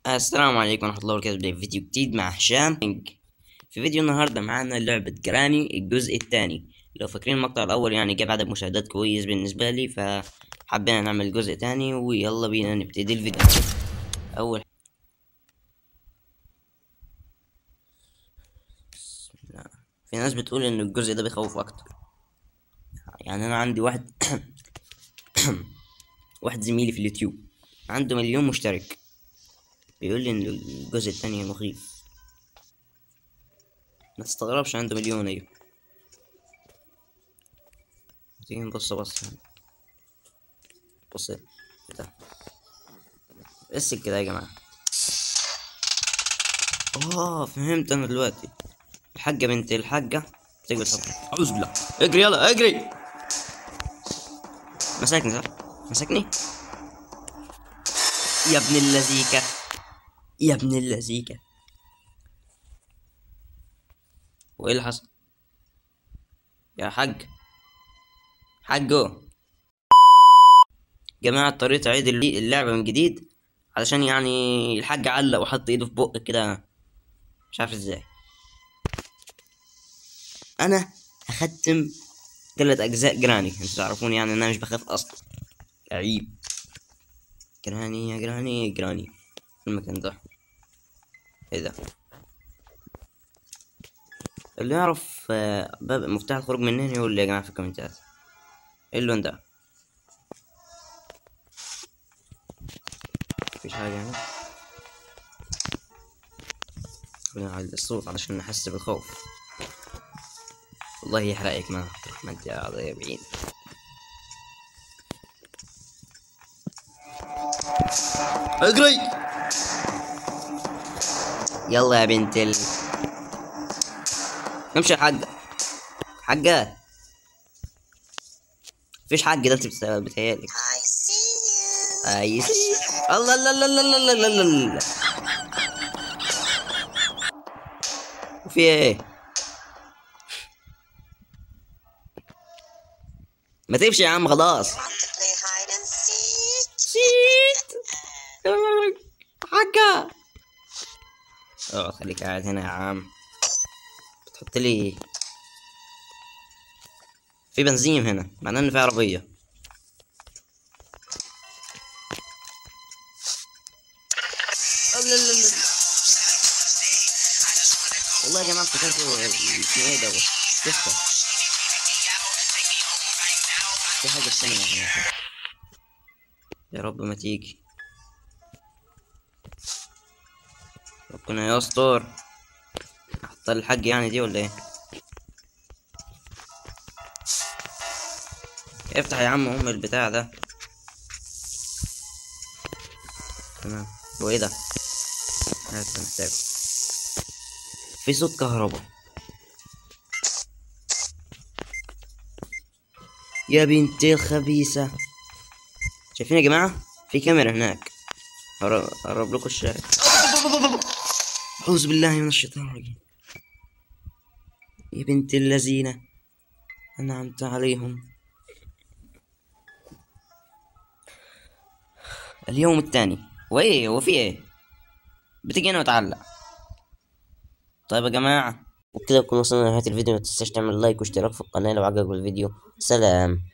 السلام عليكم ورحمة الله وبركاته. بداية فيديو جديد مع هشام. في فيديو النهاردة معانا لعبة جراني الجزء الثاني. لو فاكرين المقطع الأول يعني جاب عدد مشاهدات كويس بالنسبة لي، فحبينا نعمل جزء تاني، ويلا بينا نبتدي الفيديو. أول بسم الله. في ناس بتقول إن الجزء ده بيخوف أكتر. يعني أنا عندي واحد واحد زميلي في اليوتيوب عنده 1,000,000 مشترك، بيقول لي إن الجزء التاني مخيف. ما تستغربش، عنده 1,000,000. أيوه، تيجي نبص بص ده بس كده يا جماعة. فهمت أنا دلوقتي. الحاجة بنت الحاجة تقدر تطلع. أعوذ بالله، اجري يلا اجري. مسكني صح؟ مسكني يا ابن اللذيكة، يا ابن اللذيكة. وايه اللي حصل يا حاجه جماعة؟ اضطريت اعيد اللعبة من جديد علشان يعني الحاج علق وحط ايده في بقك كده، مش عارف ازاي. انا هختم 3 اجزاء جراني. انتوا تعرفون يعني ان انا مش بخاف اصلا. عيب. جراني يا جراني يا جراني، في المكان ده. ايه ده؟ اللي يعرف باب مفتاح الخروج منين يقول لي يا جماعة في الكومنتات. ايه اللون ده؟ مفيش حاجة يعني. خلينا نعلي الصوت علشان نحس بالخوف. والله يحرقك ما عبد الرحمن يا بعيد. اجري يلا يا بنت امشي يا حاجة. مفيش حاجة، ده انت بتهيألك. اي سي. الله لا لا لا لا لا لا لا. وفي ايه؟ ما تمشي يا عم خلاص. سيت حاجة. خليك قاعد هنا يا عم. بتحط لي في بنزين هنا، معناه ان في عربية. والله يا جماعة افتكرت اسمه ايه دوت تسلا. في حاجة السينما هنا، يا رب ما تيجي، ربنا يستر. احط الحاج يعني دي ولا ايه؟ افتح يا عم البتاع ده. تمام. هو ايه ده؟ هات محتاج. في صوت كهرباء يا بنت الخبيثة. شايفين يا جماعة؟ في كاميرا هناك. قرب لكم الشاي. أعوذ بالله من الشيطان الرجيم. يا بنت اللذينة أنعمت عليهم. اليوم الثاني. وإيه هو في إيه؟ بتيجي هنا وتعلق. طيب يا جماعة، وبكده نكون وصلنا لنهاية الفيديو. متنساش تعمل لايك واشتراك في القناة لو عجبك الفيديو. سلام.